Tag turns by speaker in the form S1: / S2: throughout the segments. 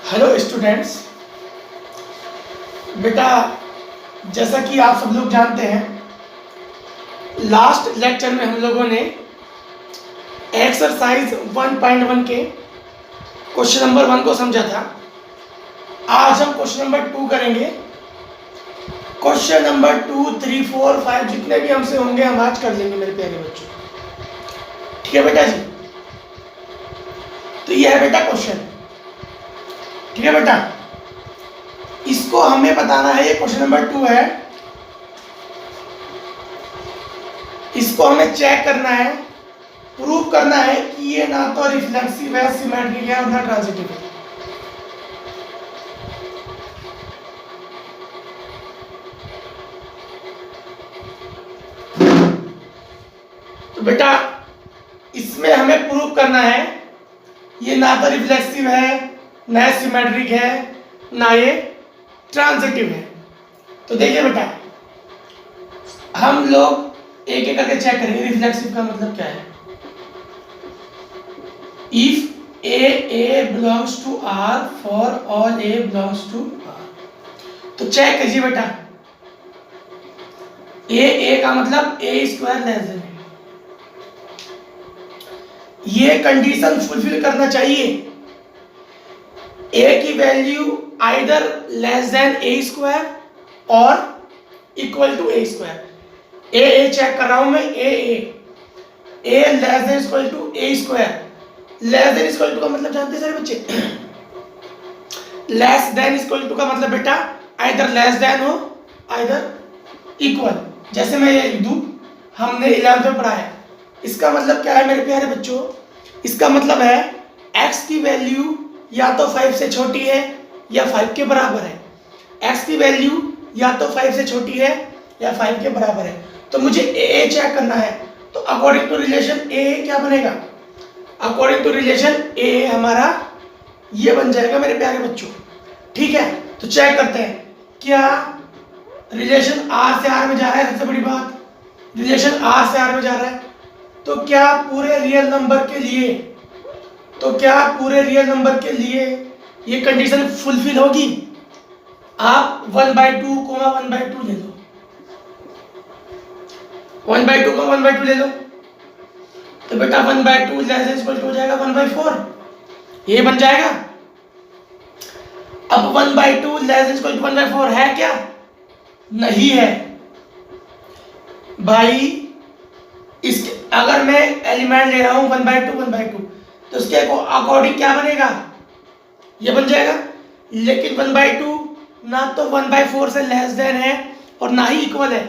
S1: Hello students. बेटा, जैसा कि आप सब लोग जानते हैं, लास्ट लेक्चर में हम लोगों ने एक्सरसाइज 1.1 के क्वेश्चन नंबर 1 को समझा था। आज हम क्वेश्चन नंबर 2 करेंगे। क्वेश्चन नंबर 2, 3, 4, 5 जितने भी हमसे होंगे हम आज कर लेंगे मेरे प्यारे बच्चों। ठीक है बेटा जी? तो ये है बेटा क्वेश्चन। ठीक है बेटा, इसको हमें बताना है। ये क्वेश्चन नंबर 2 है, इसको हमें चेक करना है, प्रूव करना है कि ये ना तो रिफ्लेक्सिव है, सिमेट्रिक है और ना ट्रांजिटिव है। तो बेटा इसमें हमें प्रूव करना है ये ना तो रिफ्लेक्सिव है, ना सिमेट्रिक है, ना ये ट्रांजिटिव है। तो देखिए बेटा, हम लोग एक एक करके चेक करेंगे रिफ्लेक्सिव का मतलब क्या है। If a belongs to R for all a belongs to R. तो चेक कीजिए बेटा, ए का मतलब a square less than a. ये कंडीशन फुलफिल करना चाहिए। ए की value either less than a square और equal to a square. A check कर रहा हूं मैं, a less than equal to a square. Less than equal to का मतलब जानते हैं सारे बच्चे? लेस देन इक्वल टू का मतलब बेटा आइदर लेस देन हो आइदर इक्वल। जैसे मैं ये लिख दूं, हमने 11th में पढ़ा है। इसका मतलब क्या है मेरे प्यारे बच्चों? इसका मतलब है x की वैल्यू या तो 5 से छोटी है या 5 के बराबर है। x की वैल्यू या तो 5 से छोटी है या 5 के बराबर है। तो मुझे a चेक करना है। तो अकॉर्डिंग टू रिलेशन a क्या बनेगा? अकॉर्डिंग टू रिलेशन a हमारा ये बन जाएगा मेरे प्यारे बच्चों। ठीक है, तो चेक करते हैं क्या रिलेशन r से r में जा रहा है। सबसे बड़ी बात, रिलेशन r से r में जा रहा है। तो क्या पूरे रियल नंबर के लिए ये कंडीशन फुलफिल होगी? आप 1/2 1/2 ले लो, 1/2 1/2 ले लो। तो बेटा 1/2 लेस देन इक्वल टू हो जाएगा 1/4, ये बन जाएगा। अब 1/2 लेस देन इक्वल टू 1/4 है क्या? नहीं है भाई। इसके अगर मैं एलिमेंट ले रहा हूं 1/2 तो उसके अकॉर्डिंग क्या बनेगा? ये बन जाएगा। लेकिन 1/2 ना तो 1/4 से लेस देन है और ना ही इक्वल है।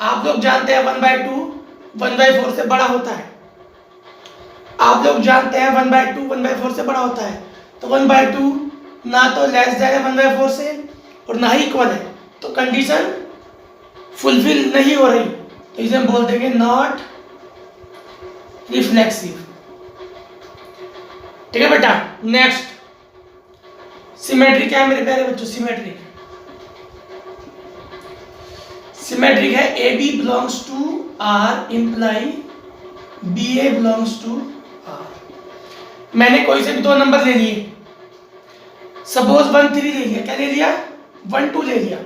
S1: आप लोग जानते हैं 1/2 1/4 से बड़ा होता है। आप लोग जानते हैं 1/2 1/4 से बड़ा होता है। तो 1/2 ना तो लेस देन है 1/4 से और ना ही इक्वल है। तो कंडीशन फुलफिल नहीं हो रही, तो इसे हम बोल देंगे नॉट रिफ्लेक्सिव। ठीक है बेटा। नेक्स्ट सिमेट्रिक क्या है मेरे प्यारे बच्चों? सिमेट्रिक है A B belongs to R imply B A belongs to R. मैंने कोई से भी 2 नंबर ले लिए, सपोज 1 3 ले लिया। क्या ले लिया? 1 2 ले लिया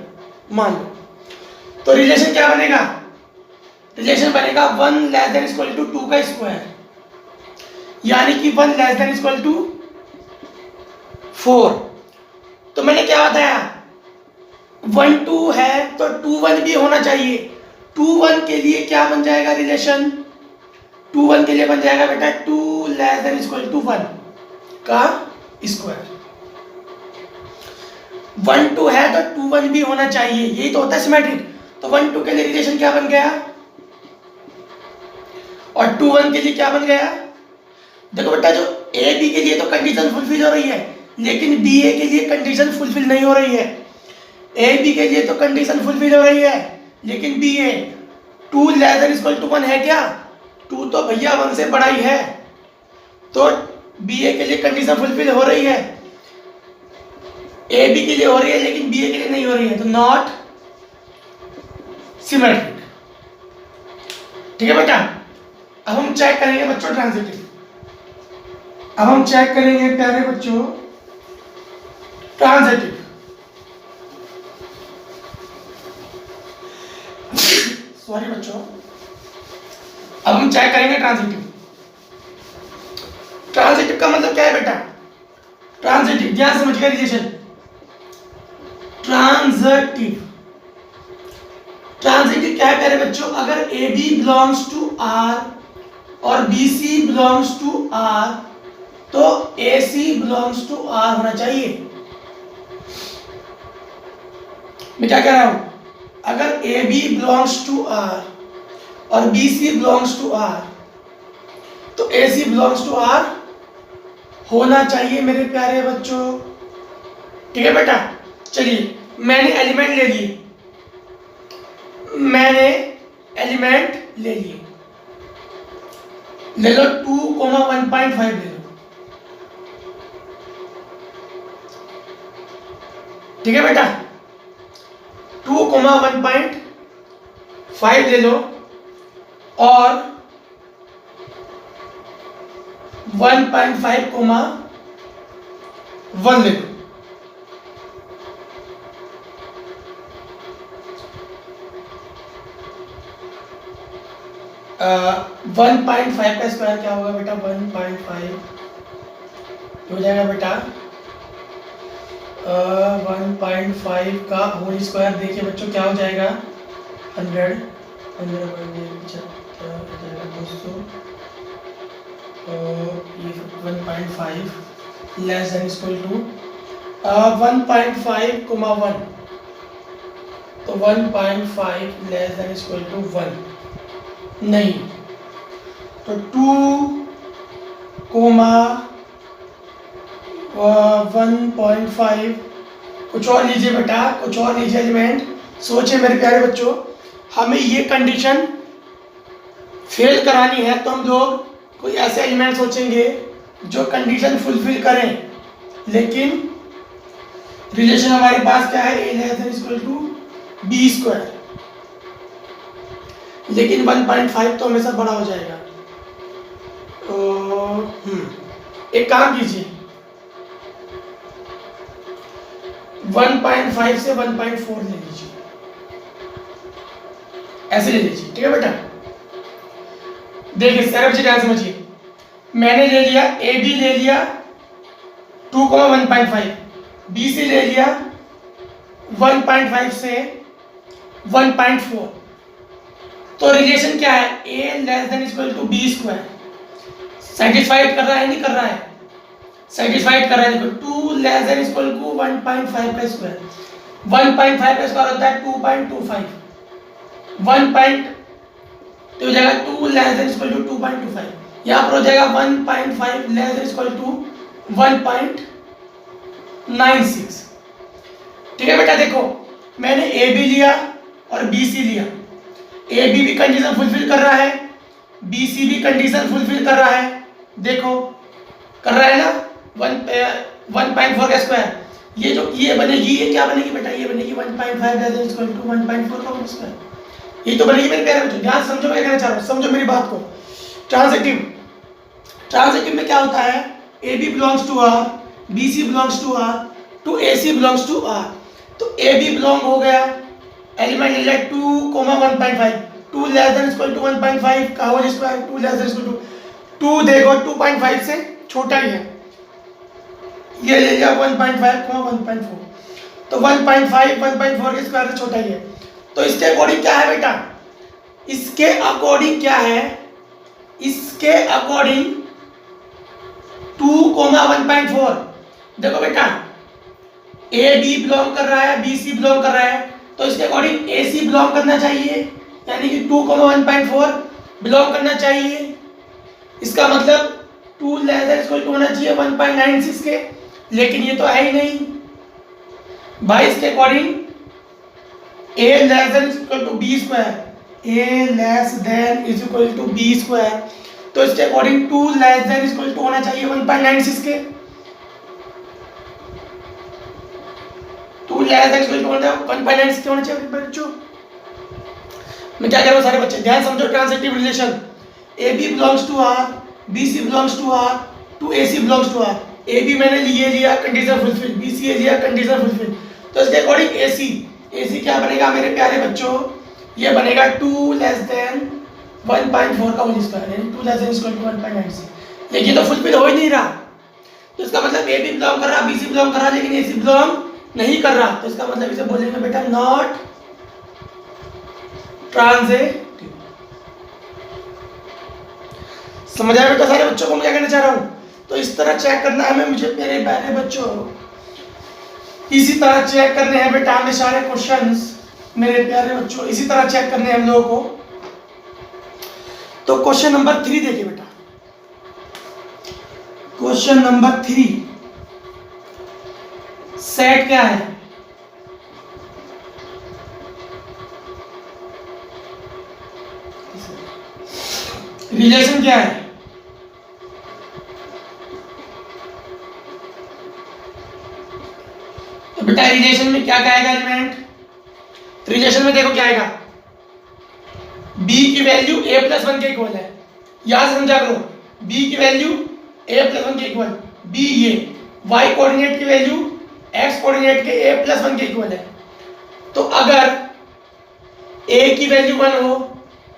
S1: मान लो। तो रिलेशन क्या बनेगा? रिलेशन बनेगा 1 लेस देन इक्वल टू 2 का स्क्वायर, यानी कि 1 लेस देन इक्वल टू 4। तो मैंने क्या बताया? 1 2 है तो 2 1 भी होना चाहिए। 2 1 के लिए क्या बन जाएगा रिलेशन? 2 1 के लिए बन जाएगा बेटा 2 लेस देन इक्वल टू 1 का स्क्वायर। 1 2 है तो 2 1 भी होना चाहिए, यही तो होता है सिमेट्रिक। तो 1 2 के लिए रिलेशन क्या बन गया और 2 1 के लिए क्या बन गया? देखो बेटा, जो ए बी के लिए तो कंडीशन फुलफिल हो रही है, लेकिन बी ए के लिए कंडीशन फुलफिल नहीं हो रही है। ए बी के लिए तो कंडीशन फुलफिल हो रही है, लेकिन B A 2 less than equal to 1 है क्या? 2 तो भैया 1 से बड़ा ही है। तो बी ए के लिए कंडीशन फुलफिल हो रही है, ए बी के लिए हो रही है, लेकिन बी ए के लिए नहीं हो रही है। तो नॉट सिमेट्रिक। ठीक है बेटा। अब हम चेक करेंगे बच्चों ट्रांजिटिव। अब हम चेक करेंगे प्यारे बच्चों ट्रांजिटिव, सॉरी बच्चों, अब हम चेक करेंगे ट्रांजिटिव। ट्रांजिटिव का मतलब क्या है बेटा? ट्रांजिटिव, ध्यान समझिए रिलेशन। ट्रांजिटिव, ट्रांजिटिव क्या है प्यारे बच्चों? अगर a B belongs to R और b C belongs to R तो a C belongs to R होना चाहिए। मैं क्या कह रहा हूं? अगर a B belongs to R और b C belongs to R तो a C belongs to R होना चाहिए मेरे प्यारे बच्चों। ठीक है बेटा, चलिए मैंने एलिमेंट ले लिए, मैंने एलिमेंट ले लिए, ले लो 2,1.5 ले लो। ठीक है बेटा, 2,1.5 ले लो और 1.5,1 ले लो। uh, 1.5 का स्क्वायर क्या होगा बेटा? 1.5 हो जाएगा बेटा 1.5 का होल स्क्वायर। देखिए बच्चों क्या हो जाएगा? 100, 200, ये 1.5 लेस देन इक्वल टू 1.5,1 तो 1.5 लेस देन इक्वल टू 1 नहीं, तो 2,1.5 कुछ और लीजिए बेटा, कुछ और लीजिए एलिमेंट। सोचिए मेरे प्यारे बच्चों, हमें ये कंडीशन फेल करानी है तो हम लोग कोई ऐसे एलिमेंट सोचेंगे जो कंडीशन फुलफिल करें, लेकिन रिलेशन हमारे पास क्या है? a less than equal to B square, लेकिन 1.5 तो हमेशा बड़ा हो जाएगा। एक काम कीजिए, 1.5 से 1.4 ले लीजिए, ऐसे ले लीजिए। ठीक है बेटा, देखिए सारे बच्चे ध्यान समझिए, मैंने ले लिया ए बी ले लिया 2,1.5, बी सी ले लिया 1.5 से 1.4, तो रिलेशन क्या है? a less than equal to B square. Satisfied कर रहा है नहीं कर रहा है? सेटिस्फाइड कर रहा है। देखो 2 लेस देन इक्वल टू 1.5 का स्क्वायर, 1.5 का स्क्वायर होता है 2.25, 1 तो हो जाएगा 2 लेस देन इक्वल टू 2.25, यहाँ पर हो जाएगा 1.5 लेस देन इक्वल टू 1.96। ठीक है बेटा, देखो मैंने ए बी लिया और बी सी लिया, ए बी भी कंडीशन फुलफिल कर रहा है, बी सी भी कंडीशन फुलफिल कर रहा है। देखो कर रहा है ना, 1.4 का स्क्वायर, ये जो ये बनेगी, ये क्या बनेगी बेटा? ये बनेगी 1.5 लेस देन इक्वल टू 1.4 का स्क्वायर, ये तो बनेगी मेरे प्यारे बच्चों। ध्यान समझो, मैं कहना चाह रहा हूँ, समझो मेरी बात को। ट्रांजिटिव, ट्रांजिटिव में क्या होता है? A B belongs to R, B C belongs to R to A C belongs to R, तो ए बी बिलोंग हो गया, एलिमेंट ले लिया 2,1.5, 2 लेस देन इक्वल टू 1.5 का whole square, 2 less than equal to 2, देखो 2.5 से छोटा ही है, ये ले लिया 1.5 को 1.4, तो 1.5 1.4 के स्क्वायर से छोटा ही है। तो इसके अकॉर्डिंग क्या है बेटा? इसके अकॉर्डिंग क्या है? इसके अकॉर्डिंग 2,1.4। देखो बेटा, ए बी बिलोंग कर रहा है, बी सी बिलोंग कर रहा है, तो इसके अकॉर्डिंग ए सी बिलोंग करना चाहिए, यानी कि 2,1.4 बिलोंग करना चाहिए। इसका मतलब 2 लेस देन इक्वल टू होना चाहिए 1.96 के, लेकिन ये तो है ही नहीं भाई। इसके according a less than equal to B square, a less than is equal to B square, तो इसके according 2 less than equal to होना चाहिए 1.96 के, 2 लेस देन इक्वल टू 1.96 के होना चाहिए बच्चों। मैं क्या कह रहा हूँ सारे बच्चे, ध्यान समझो। Transitive relation, A B belongs to R, B C belongs to R to A C belongs to R, A B मैंने लिए लिया condition fulfil, B C A लिया कंडीशन फुलफिल, तो इसके अकॉर्डिंग ए सी क्या बनेगा मेरे प्यारे बच्चों, ये बनेगा 2 लेस देन 1.4 का होल स्क्वायर, यानी 2 लेस देन इक्वल टू 1.96, लेकिन तो फुलफिल हो ही नहीं रहा, तो इसका मतलब ए बी बिलोंग कर रहा, बी सी बिलोंग कर रहा, लेकिन ए सी बिलोंग नहीं कर रहा, तो इसका मतलब इसे बोलेंगे बेटा नॉट ट्रांजिटिव। समझ आया बेटा सारे बच्चों को मैं क्या कहना चाह रहा हूं? तो इस तरह चेक करना है हमें, मुझे मेरे प्यारे बच्चों इसी तरह चेक करने हैं बेटा हमें सारे क्वेश्चंस, मेरे प्यारे बच्चों इसी तरह चेक करने हैं हम लोगों को। तो क्वेश्चन नंबर 3 देखिए बेटा, क्वेश्चन नंबर 3 सेट क्या है? रिलेशन क्या है? तो बेटा रिलेशन में क्या क्या आएगा एलिमेंट? रिलेशन में देखो क्या आएगा, b की वैल्यू a प्लस 1 के इक्वल है, याद समझा करो, b की वैल्यू a प्लस 1 के इक्वल, b ये y कोऑर्डिनेट की वैल्यू x कोऑर्डिनेट के a प्लस 1 के इक्वल है, तो अगर a की वैल्यू 1 हो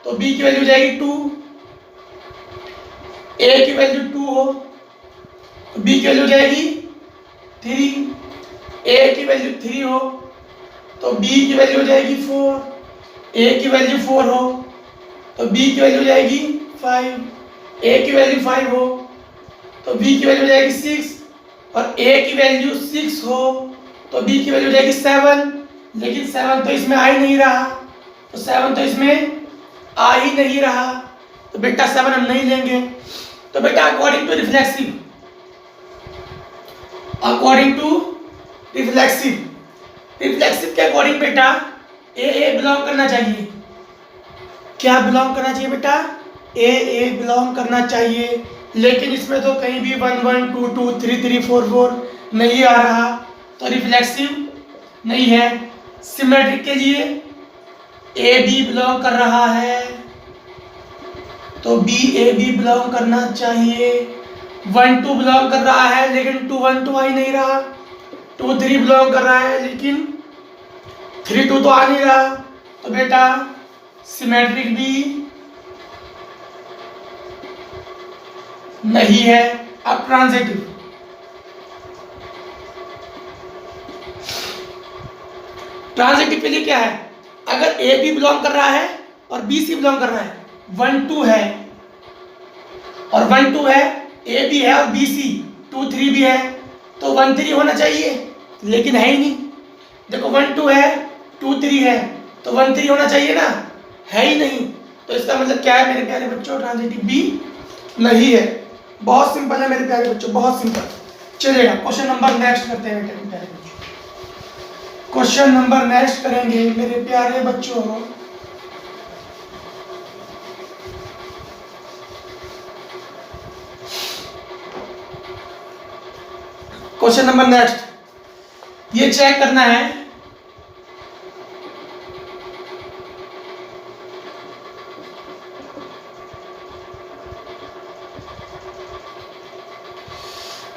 S1: तो b की वैल्यू जाएगी 2, a की वैल्यू 2 हो तो b की वैल्यू जाएगी 3, a की वैल्यू 3 हो तो b की वैल्यू हो जाएगी 4, a की वैल्यू 4 हो तो b की वैल्यू जाएगी 5, a की वैल्यू 5 हो तो b की वैल्यू जाएगी 6, और a की वैल्यू 6 हो तो b की वैल्यू जाएगी 7, लेकिन 7 तो इसमें आ ही नहीं रहा, तो 7 तो इसमें आ ही नहीं रहा, तो बेटा 7 हम नहीं लेंगे। तो बेटा according to reflexive, according to reflexive, reflexive के अकॉर्डिंग बेटा ए बिलोंग करना चाहिए, क्या बिलोंग करना चाहिए बेटा? ए बिलोंग करना चाहिए, लेकिन इसमें तो कहीं भी 1 1 2 2 3 3 4 4 नहीं आ रहा, तो रिफ्लेक्सिव नहीं है। सिमेट्रिक के लिए ए बी बिलोंग कर रहा है, तो बी ए बी बिलोंग करना चाहिए, 1 2 बिलोंग कर रहा है लेकिन 2 1 2 आ ही नहीं रहा, 2 3 बिलोंग कर रहा है लेकिन 3 2 तो आ नहीं रहा, तो बेटा सिमेट्रिक भी नहीं है। अब ट्रांजिटिव, ट्रांजिटिव के लिए क्या है, अगर ए बी बिलोंग कर रहा है और बी सी बिलोंग कर रहा है, 1 2 है और 1 2 है, ए बी है और बी सी 2 3 भी है, तो 1 3 होना चाहिए, लेकिन है ही नहीं। देखो 1 2 है 2 3 है, तो 1 3 होना चाहिए ना, है ही नहीं, तो इसका मतलब क्या है मेरे प्यारे बच्चों? ट्रांजिटिव भी नहीं है। बहुत सिंपल है मेरे प्यारे बच्चों, बहुत सिंपल। चलेगा, क्वेश्चन नंबर नेक्स्ट करते हैं मेरे प्यारे बच्चों, क्वेश्चन नंबर नेक्स्ट करेंगे मेरे प्यारे बच्चों। क्वेश्चन नंबर नेक्स्ट, ये चेक करना है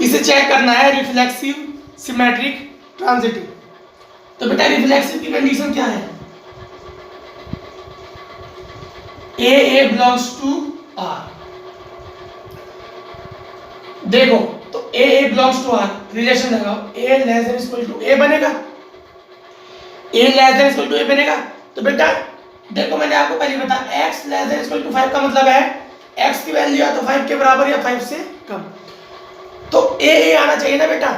S1: इसे चेक करना है रिफ्लेक्सिव, सिमेट्रिक, ट्रांजिटिव। तो बेटा रिफ्लेक्सिव की कंडीशन क्या है? ए बिलोंग्स टू आर, देखो तो A belongs to R, relation लगाओ, A less than equal to A बनेगा, A less than equal to A बनेगा, तो बेटा देखो मैंने आपको पहले बताया x less than equal to 5 का मतलब है x की वैल्यू या तो 5 के बराबर या 5 से कम, तो ए आना चाहिए ना बेटा,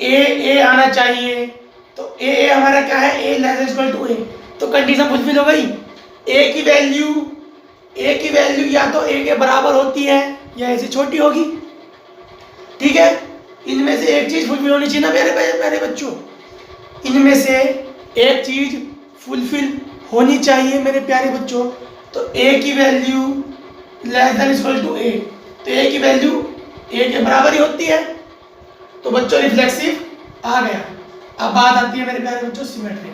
S1: ए आना चाहिए, तो ए हमारा क्या है? ए less than equal to a, तो कंडीशन फुलफिल हो गई। ए की वैल्यू या तो ए के बराबर होती है या ऐसे छोटी होगी, ठीक है, इनमें से एक चीज फुलफिल होनी चाहिए ना मेरे बच्चों, इनमें से एक चीज फुलफिल होनी चाहिए मेरे प्यारे बच्चों, तो ए की value less than equal to a, तो ए की वैल्यू ए के बराबर ही होती है, तो बच्चों रिफ्लेक्सिव आ गया। अब बात आती है मेरे प्यारे बच्चों सिमेट्रिक,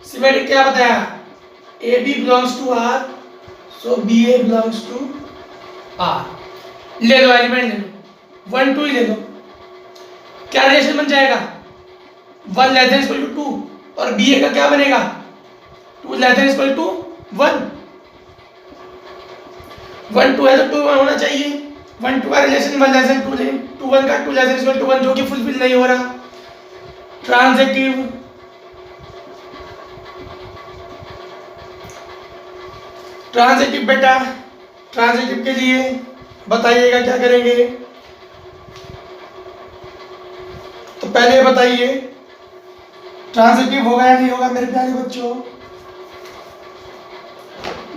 S1: सिमेट्रिक क्या बताया? A B belongs to R, so B A belongs to R. ले लो एलिमेंट, ले लो 1 2 ही ले लो। क्या रिलेशन बन जाएगा? 1 लेस देन इक्वल टू 2 और बी ए का क्या बनेगा? 2 लेस देन इक्वल टू 1। 1 2 है तो 2 1 होना चाहिए। 1 2 का रिलेशन 1 लेस देन 2 2 1 का 2 लेस देन इक्वल टू 1, जो कि फुलफिल नहीं हो रहा। ट्रांजिटिव बेटा, ट्रांजिटिव के लिए बताइएगा क्या करेंगे। तो पहले बताइए ट्रांजिटिव होगा या नहीं होगा मेरे प्यारे बच्चों।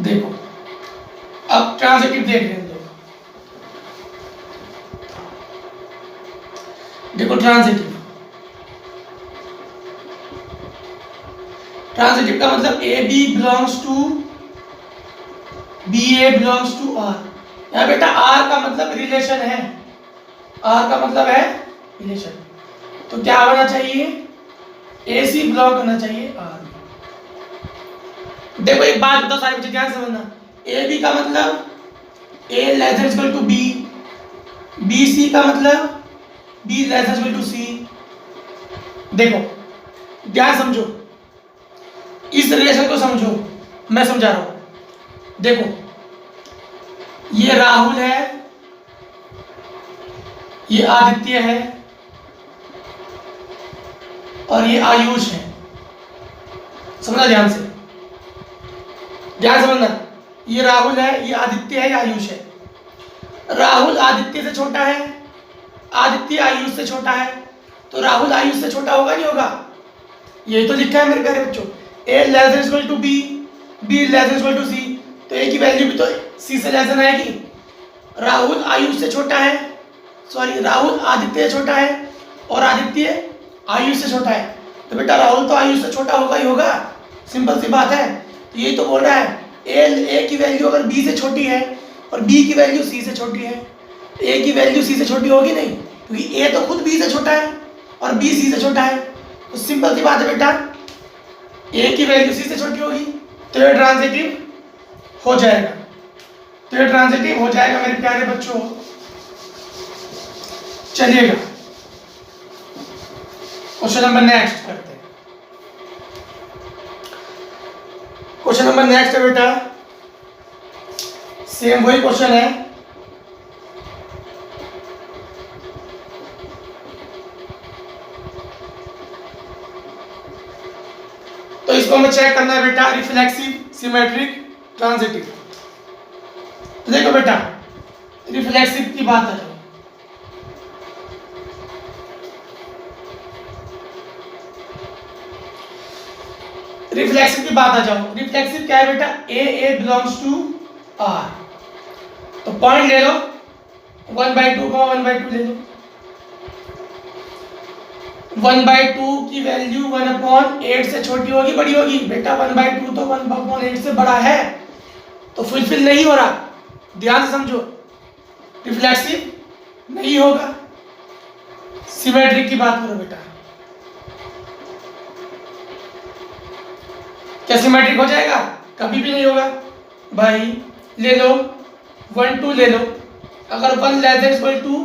S1: देखो अब ट्रांजिटिव देख रहे हैं लोग। देखो ट्रांजिटिव का मतलब A B belongs to B, A belongs to R. यहाँ बेटा आर का मतलब रिलेशन है, आर का मतलब है रिलेशन। तो क्या होना चाहिए? ए सी बिलोंग करना चाहिए आर। देखो एक बात बताओ सारे बच्चे ध्यान से समझना। ए बी का मतलब a less than equal to b, b c का मतलब b less than equal to c. देखो ध्यान समझो, इस रिलेशन को समझो, मैं समझा रहा हूं। देखो ये राहुल है, ये आदित्य है और ये आयुष है। समझना ध्यान से, ध्यान समझना। ये राहुल है, ये आदित्य है, ये आयुष है। राहुल आदित्य से छोटा है, आदित्य आयुष से छोटा है, तो राहुल आयुष से छोटा होगा नहीं होगा? यही तो लिखा है मेरे प्यारे बच्चों। A less than equal to b, b less than equal to c, तो ए की वैल्यू भी तो सी से लेस देन आएगी। राहुल आयुष से छोटा है, सॉरी राहुल आदित्य से छोटा है और आदित्य आयुष से छोटा है, तो बेटा राहुल तो आयुष से छोटा होगा ही होगा। सिंपल सी बात है। तो यही तो बोल रहा है ए की वैल्यू अगर बी से छोटी है और बी की वैल्यू सी से छोटी है, ए की वैल्यू सी से छोटी होगी नहीं, क्योंकि ए तो खुद बी से छोटा है और बी सी से छोटा है। तो सिंपल सी बात है बेटा, ए की वैल्यू सी से छोटी होगी, तो ये ट्रांजिटिव हो जाएगा। तो ये ट्रांजिटिव हो जाएगा मेरे प्यारे बच्चों। चलिएगा क्वेश्चन नंबर नेक्स्ट करते हैं। क्वेश्चन नंबर नेक्स्ट है बेटा, सेम वही क्वेश्चन है। तो इसको हमें चेक करना है बेटा, रिफ्लेक्सिव, सिमेट्रिक, ट्रांजिटिव। देखो बेटा रिफ्लेक्सिव की बात आ जाओ। रिफ्लेक्सिव की बात आ जाओ। रिफ्लेक्सिव क्या है बेटा? ए बिलोंग्स टू आर। तो पॉइंट ले लो 1/2 का 1/2 ले लो। 1/2 की वैल्यू 1/8 से छोटी होगी बड़ी होगी? बेटा 1/2 तो 1/8 से बड़ा है, तो फुलफिल नहीं हो रहा। ध्यान से समझो, रिफ्लेक्सिव नहीं होगा। सिमेट्रिक की बात करो बेटा, क्या सिमेट्रिक हो जाएगा? कभी भी नहीं होगा भाई। ले लो 1 2 ले लो। अगर 1 लेस देन इक्वल टू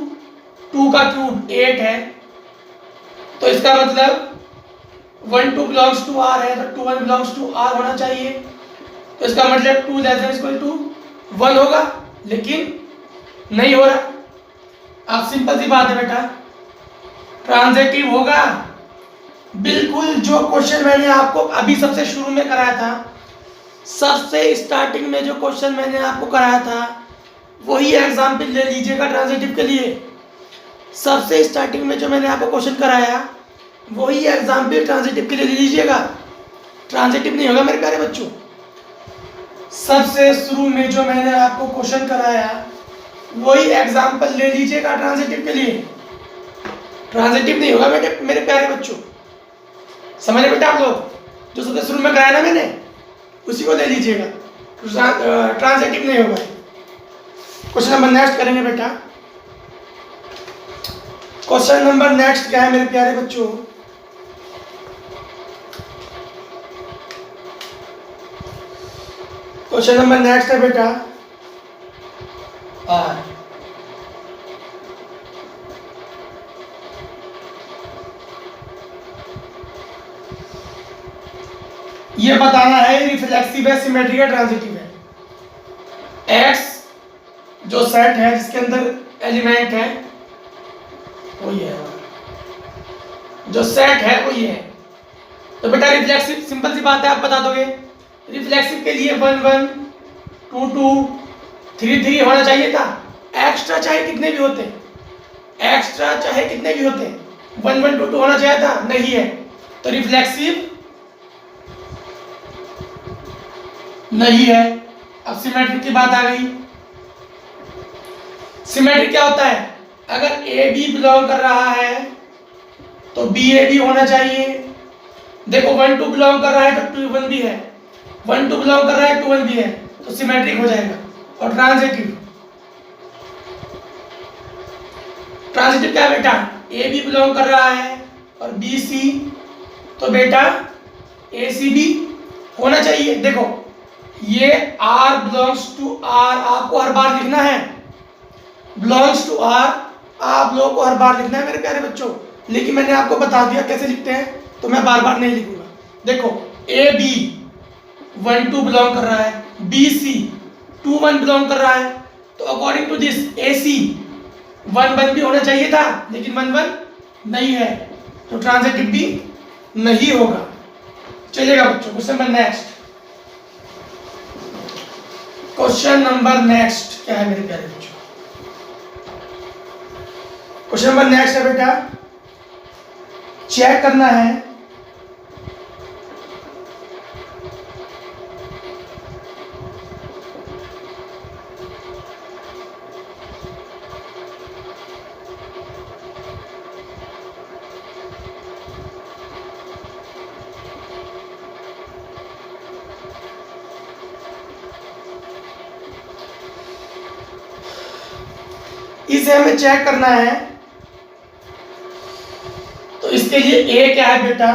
S1: 2 का क्यूब 8 है, तो इसका मतलब 1 2 बिलोंग्स टू आर है, तो 2 1 बिलोंग्स टू आर होना चाहिए। तो इसका मतलब 2 लेस देन इक्वल टू 1 होगा, लेकिन नहीं हो रहा। अब सिंपल सी बात है बेटा, ट्रांजिटिव होगा बिल्कुल। जो क्वेश्चन मैंने आपको अभी सबसे शुरू में कराया था, सबसे स्टार्टिंग में जो क्वेश्चन मैंने आपको कराया था, वही एग्जाम्पल ले लीजिएगा ट्रांजिटिव के लिए। सबसे स्टार्टिंग में जो मैंने आपको क्वेश्चन कराया, वही एग्जाम्पल ट्रांजिटिव के लिए ले लीजिएगा। ट्रांजिटिव नहीं होगा मेरे प्यारे बच्चों। सबसे शुरू में जो मैंने आपको क्वेश्चन कराया, वही एग्जाम्पल ले लीजिएगा ट्रांजिटिव के लिए। ट्रांजिटिव नहीं होगा बेटे मेरे प्यारे बच्चों। समझ रहे बेटा आप लोग? जो सबसे शुरू में कराया ना मैंने, उसी को ले लीजिएगा। ट्रांजिटिव नहीं होगा। क्वेश्चन नंबर नेक्स्ट करेंगे बेटा। क्वेश्चन नंबर नेक्स्ट क्या है मेरे प्यारे बच्चों? क्वेश्चन नंबर नेक्स्ट है बेटा, आर। ये बताना है रिफ्लेक्सिव है, सिमेट्रिक है, ट्रांजिटिव है। एक्स जो सेट है जिसके अंदर एलिमेंट है वो ये है, जो सेट है वो ये है। तो बेटा रिफ्लेक्सिव सिंपल सी बात है, आप बता दोगे। रिफ्लेक्सिव के लिए 1 1 2 2 3 3 होना चाहिए था। एक्स्ट्रा चाहे कितने भी होते, एक्स्ट्रा चाहे कितने भी होते, 1 1 2 2 होना चाहिए था, नहीं है। तो रिफ्लेक्सिव नहीं है। अब सिमेट्रिक की बात आ गई। सिमेट्रिक क्या होता है? अगर ए बी बिलोंग कर रहा है तो बी ए बी होना चाहिए। देखो 1 2 बिलोंग कर रहा है तो 2 1 भी है, 1 2 बिलोंग कर रहा है 2 1 भी है, तो सिमेट्रिक हो जाएगा। और ट्रांजिटिव, ट्रांजिटिव क्या है बेटा? ए बी बिलोंग कर रहा है और बी सी, तो बेटा ए सी बी होना चाहिए। देखो ये R बिलोंग्स टू R आपको हर बार लिखना है, बिलोंग्स टू R आप लोगों को हर बार लिखना है मेरे प्यारे बच्चों। लेकिन मैंने आपको बता दिया कैसे लिखते हैं, तो मैं बार बार नहीं लिखूंगा। देखो ए बी 1 2 बिलोंग कर रहा है, बी सी 2 1 बिलोंग कर रहा है, तो अकॉर्डिंग टू दिस ए सी 1 1 भी होना चाहिए था, लेकिन 1 1 नहीं है, तो ट्रांजिटिव भी नहीं होगा। चलिएगा बच्चों, question number next. Question number next क्या है मेरे प्यारे बच्चों? क्वेश्चन नंबर नेक्स्ट है बेटा, चेक करना है इसे हमें चेक करना है। तो इसके लिए ए क्या है बेटा?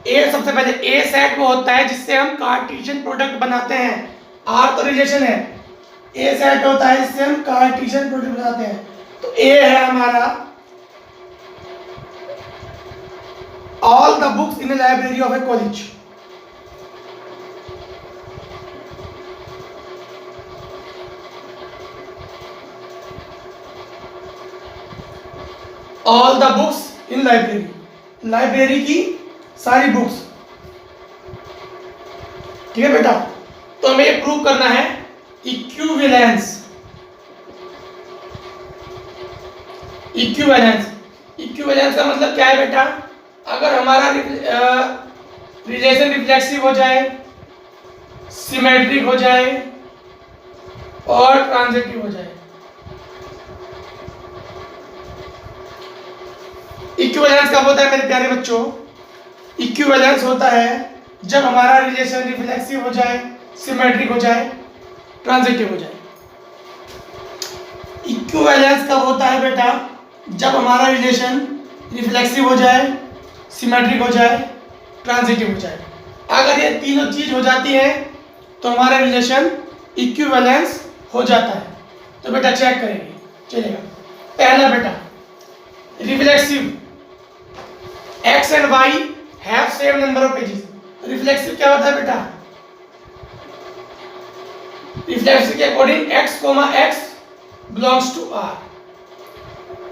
S1: ए सबसे पहले ए सेट वो होता है जिससे हम कार्टेशियन प्रोडक्ट बनाते हैं। आर तो रिलेशन है, ए सेट होता है जिससे हम कार्टेशियन प्रोडक्ट बनाते हैं। तो ए है हमारा all the books in A library of A college. All the books in library, library की सारी बुक्स। ठीक है बेटा, तो हमें ये प्रूव करना है इक्विवेलेंस। इक्विवेलेंस, इक्विवेलेंस का मतलब क्या है बेटा? अगर हमारा रिलेशन रिफ्लेक्सिव हो जाए, सिमेट्रिक हो जाए और ट्रांजिटिव हो जाए। इक्विवेलेंस कब होता है मेरे प्यारे बच्चों? इक्विवेलेंस होता है जब हमारा रिलेशन रिफ्लेक्सिव हो जाए, सिमेट्रिक हो जाए, ट्रांजिटिव हो जाए। इक्विवेलेंस कब होता है बेटा? जब हमारा रिलेशन रिफ्लेक्सिव हो जाए, सिमेट्रिक हो जाए, ट्रांजिटिव हो जाए। अगर ये तीनों चीज हो जाती है तो हमारा रिलेशन इक्विवेलेंस हो जाता है। तो बेटा चेक करेंगे, चलेगा। पहला बेटा reflexive, x and y have same number of pages। Reflexive क्या होता है बेटा? रिफ्लेक्सिव के according x, x belongs to R।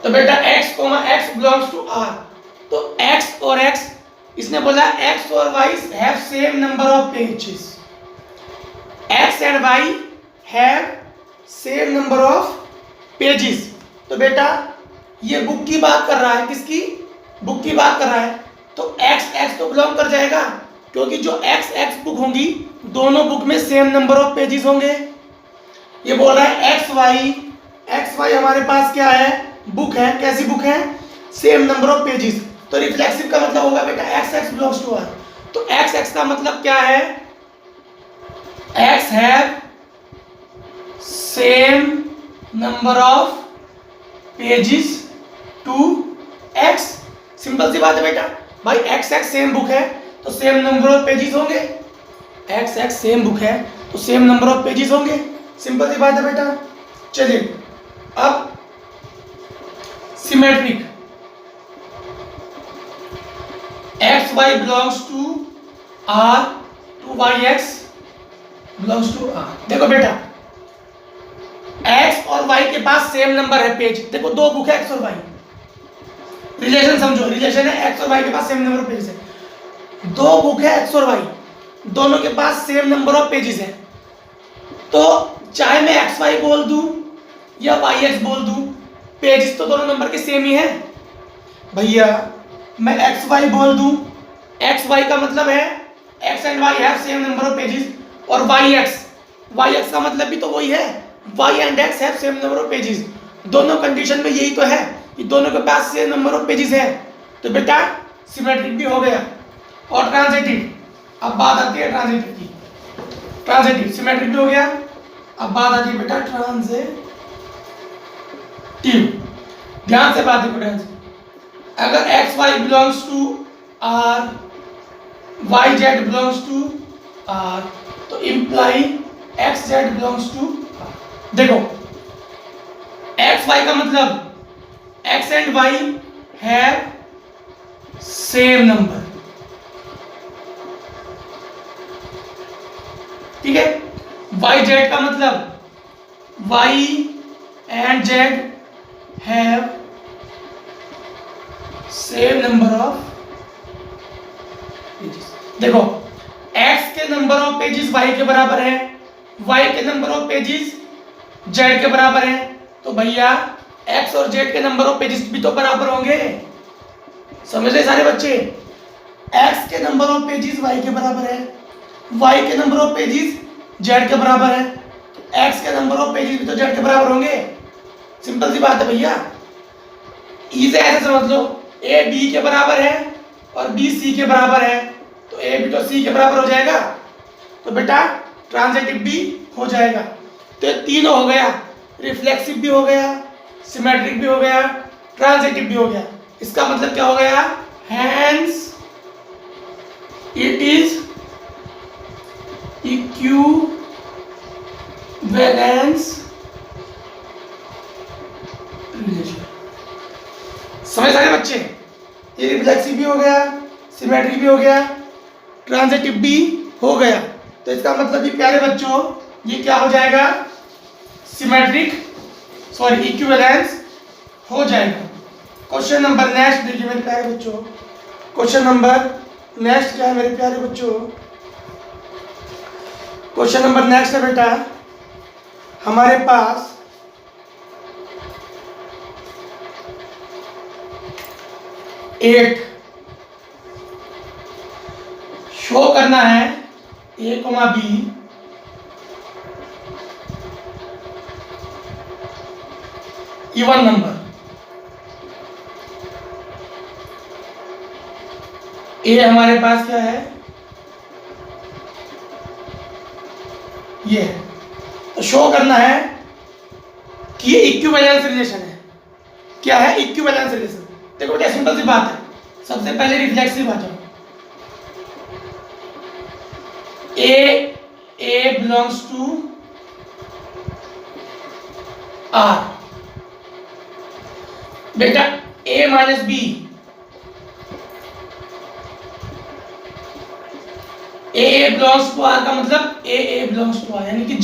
S1: तो बेटा x, x belongs to R, तो x और x, इसने बोला x और y have same number of pages। x and y have same number of pages। तो बेटा ये बुक की बात कर रहा है, किसकी? बुक की बात कर रहा है, तो x x तो बिलोंग कर जाएगा, क्योंकि जो x x बुक होंगी दोनों बुक में सेम नंबर ऑफ पेजेस होंगे। ये बोल रहा है x y हमारे पास क्या है? बुक है। कैसी बुक है? Same number of pages. तो रिफ्लेक्सिव का मतलब होगा बेटा x x belongs to R। तो x x का मतलब क्या है? x have same number of pages to x। Simple सी बात है बेटा, भाई x x सेम बुक है तो सेम नंबर ऑफ पेजेस होंगे। x x सेम बुक है तो सेम नंबर ऑफ पेजेस होंगे। सिंपल सी बात है बेटा। चलिए अब symmetric, X Y belongs to R to Y X belongs to R. देखो बेटा, एक्स और वाई के पास सेम नंबर है पेज। देखो दो बुक है एक्स और वाई, रिलेशन समझो, रिलेशन है एक्स और वाई के पास सेम नंबर ऑफ पेजेस है। दो बुक है एक्स और वाई, दोनों के पास सेम नंबर ऑफ पेजेस है। तो चाहे मैं एक्स वाई बोल दूं या वाई एक्स बोल दूं, पेजेस तो दोनों नंबर के सेम ही है भैया। मैं एक्स वाई बोल दूं, एक्स वाई का मतलब है X and Y have same number of pages, और वाई एक्स का मतलब भी तो वही है, Y and X have same number of pages. दोनों कंडीशन में यही तो है कि दोनों के पास सेम नंबर ऑफ पेजेस है। तो बेटा सिमेट्रिक भी हो गया। और ट्रांजिटिव, अब बात आती है ट्रांजिटिव की। ट्रांजिटिव सिमेट्रिक भी हो गया, अब बात आती है बेटा ट्रांजिटिव। ध्यान से बात है बेटा, अगर x Y belongs to R, y z belongs to R, तो imply x z belongs to R. देखो एक्स वाई का मतलब x and Y have same number, ठीक है। वाई जेड का मतलब y and z have same number of pages. देखो x के नंबर ऑफ पेजेस y के बराबर है, y के नंबर ऑफ पेजेस z के बराबर है, तो भैया x और z के नंबर ऑफ पेजेस भी तो बराबर होंगे। समझ रहे सारे बच्चे, x के नंबर ऑफ पेजेस y के बराबर है, y के नंबर ऑफ पेजेस z के बराबर है, x के नंबर ऑफ पेजेस भी तो z के बराबर होंगे। सिंपल सी बात है भैया। इसे ऐसे समझ लो, a b के बराबर है और b c के बराबर है, तो a भी तो c के बराबर हो जाएगा, तो बेटा ट्रांजिटिव भी हो जाएगा। तो ये तीनों हो गया, रिफ्लेक्सिव भी हो गया, सिमेट्रिक भी हो गया, ट्रांजिटिव भी हो गया। इसका मतलब क्या हो गया, hence it is equivalence relation. समझ सारे बच्चे, ये रिफ्लेक्सिव भी हो गया, सिमेट्रिक भी हो गया, ट्रांजिटिव भी हो गया। तो इसका मतलब ये प्यारे बच्चों, ये क्या हो जाएगा, इक्विवेलेंस हो जाएगा। क्वेश्चन नंबर नेक्स्ट देखिए मेरे प्यारे बच्चों, क्वेश्चन नंबर नेक्स्ट क्या है मेरे प्यारे बच्चों, क्वेश्चन नंबर नेक्स्ट है बेटा हमारे पास 8 शो करना है a, b even number. a हमारे पास क्या है, ये है। तो शो करना है कि ये इक्विवेलेंस रिलेशन है। क्या है, इक्विवेलेंस रिलेशन। देखो बेटा सिंपल सी बात है, सबसे पहले रिफ्लेक्सिव आ जाओ। A belongs to R, बेटा A minus B, A belongs to R का मतलब A belongs to R, यानी कि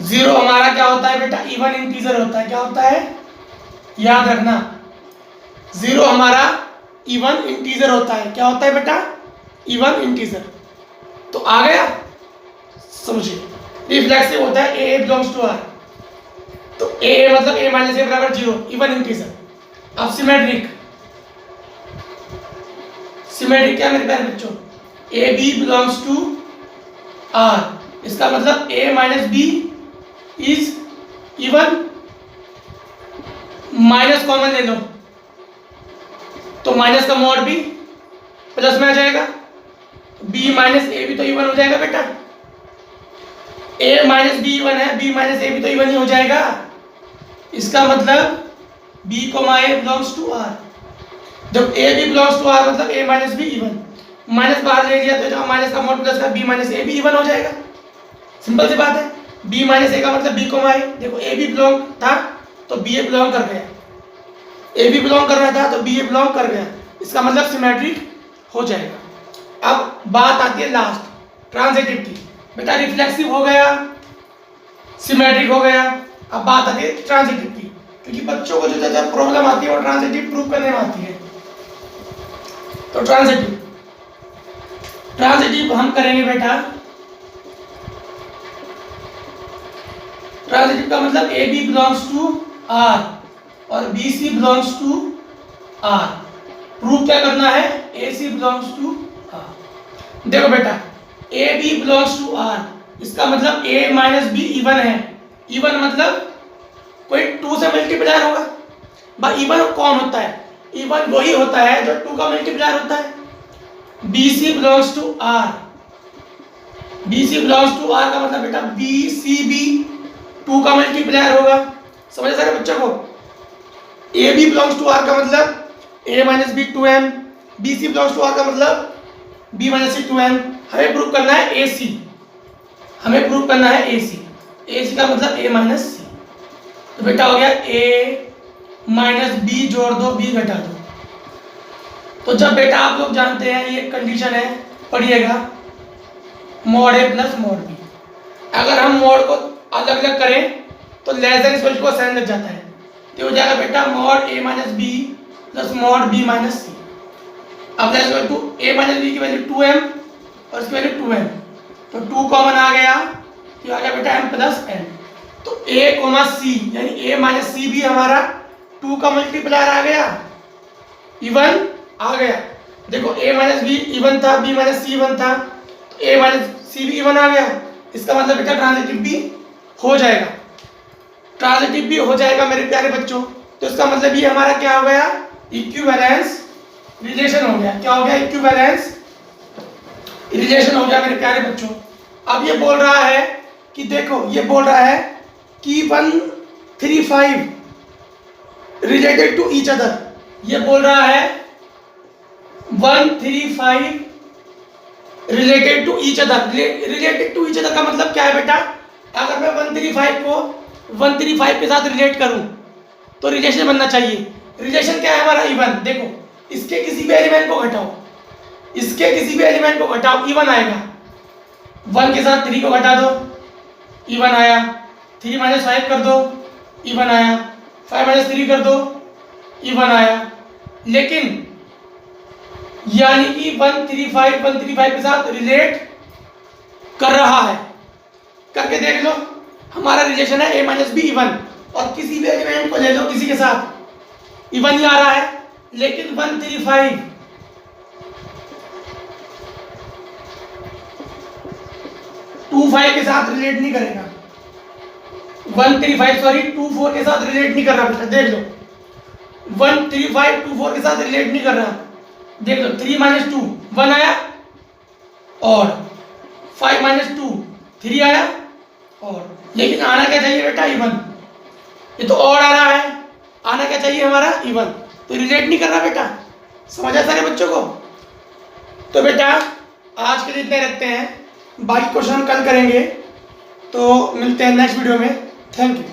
S1: 0 हमारा क्या होता है बेटा, इवन इंटीजर होता है। क्या होता है, याद रखना, 0 हमारा इवन इंटीजर होता है। क्या होता है बेटा, इवन इंटीजर। तो आ गया, समझिए रिफ्लेक्सिव होता है A बिलोंग्स टू R, तो A मतलब A माइनस A बराबर 0, इवन इंटीजर। अब सिमेट्रिक क्या मेरे प्यारे बच्चों, A B belongs to R, इसका मतलब A minus B is even, minus common ले लो तो माइनस का मॉड भी प्लस में आ जाएगा, b माइनस ए भी तो इवन हो जाएगा बेटा। a माइनस बी इवन है, b माइनस ए भी तो इवन ही हो जाएगा। इसका मतलब b comma a belongs to r। जब a भी बिलोंग्स टू r मतलब a minus B even, minus बाहर ले लिया तो जब माइनस का मॉड प्लस का b माइनस ए भी इवन हो जाएगा। सिंपल सी बात है। बी माइनस ए का मतलब बी कोमा ए, देखो ए भी बिलोंग था तो बी ए बिलोंग कर गया, ए भी बिलोंग कर रहा था तो बी ए बिलोंग कर गया, इसका मतलब सिमेट्रिक हो जाएगा। अब बात आती है लास्ट ट्रांजिटिव की, बेटा रिफ्लेक्सिव हो गया, सिमेट्रिक हो गया, अब बात आती है ट्रांजिटिव की, क्योंकि बच्चों को जो ज्यादा प्रॉब्लम आती है वो ट्रांजिटिव प्रूव करने में आती है। तो ट्रांजिटिव हम करेंगे बेटा, ट्रांजिटिव का मतलब A B belongs to R और b C belongs to R, prove क्या करना है, a C belongs to R. देखो बेटा a B belongs to R, इसका मतलब ए माइनस बी इवन है, इवन मतलब कोई 2 से मल्टीप्लायर होगा, भाई इवन कौन होता है, इवन वही होता है जो 2 का मल्टीप्लायर होता है। B C belongs to R, B C belongs to R का मतलब बेटा बी सी बी 2 का मल्टीप्लायर होगा, समझे सारे बच्चों को। A B belongs to R का मतलब a minus b 2m, b C belongs to R का मतलब बी माइनस सी 2m। हमें प्रूव करना है ए सी, हमें प्रूव करना है ए सी, ए सी का मतलब ए माइनस सी, तो बेटा हो गया ए माइनस बी जोड़ दो बी घटा दो। तो जब बेटा आप लोग जानते हैं ये कंडीशन है, पढ़िएगा mod a plus mod b, अगर हम मॉड को अलग अलग करें तो less than equal to sign लग जाता है, तो हो जाएगा बेटा mod a minus b plus mod b minus c. अब less equal to a minus b की वैल्यू 2m और इसकी वैल्यू 2m, तो 2 कॉमन आ गया, तो आ गया बेटा m प्लस n। तो a कोमा सी यानी a माइनस सी भी हमारा 2 का मल्टीप्लायर आ गया, इवन आ गया। देखो a माइनस बी इवन था, b माइनस सी इवन था, तो a माइनस सी भी इवन आ गया, इसका मतलब बेटा ट्रांजिटिव भी हो जाएगा, ट्रांजिटिव भी हो जाएगा मेरे प्यारे बच्चों। तो इसका मतलब ये हमारा क्या हो गया, इक्विवेलेंस रिलेशन हो गया। क्या हो गया, इक्विवेलेंस रिलेशन हो गया मेरे प्यारे बच्चों। अब ये बोल रहा है कि देखो, ये बोल रहा है कि 135 रिलेटेड टू ईच अदर, ये बोल रहा है 135 related to each other. Related to each other का मतलब क्या है बेटा, अगर मैं 135 को 135 के साथ रिलेट करूं तो रिलेशन बनना चाहिए। रिलेशन क्या है हमारा, इवन। देखो इसके किसी भी एलिमेंट को घटाओ, इसके किसी भी एलिमेंट को घटाओ, इवन आएगा। 1 के साथ 3 को घटा दो, इवन आया। 3 माइनस 5 कर दो, इवन आया। 5 माइनस 3 कर दो, इवन आया। लेकिन यानी कि 135 के साथ रिलेट कर रहा है, करके देख लो, हमारा रिलेशन है a माइनस बी इवन, और किसी भी एलिमेंट को ले लो किसी के साथ इवन ही आ रहा है। लेकिन 135 25 के साथ रिलेट नहीं करेगा, 24 के साथ रिलेट नहीं कर रहा बेटा, देख लो 135 24 के साथ रिलेट नहीं कर रहा, देख लो। 3 माइनस 2 1 आया, और 5 माइनस 2 3 आया, और लेकिन आना क्या चाहिए बेटा, इवन। ये तो और आ रहा है, आना क्या चाहिए हमारा, इवन, तो रिलेट नहीं कर रहा बेटा। समझा सारे बच्चों को। तो बेटा आज के लिए इतने रखते हैं, बाकी क्वेश्चन हम कल करेंगे, तो मिलते हैं नेक्स्ट वीडियो में। Thank you.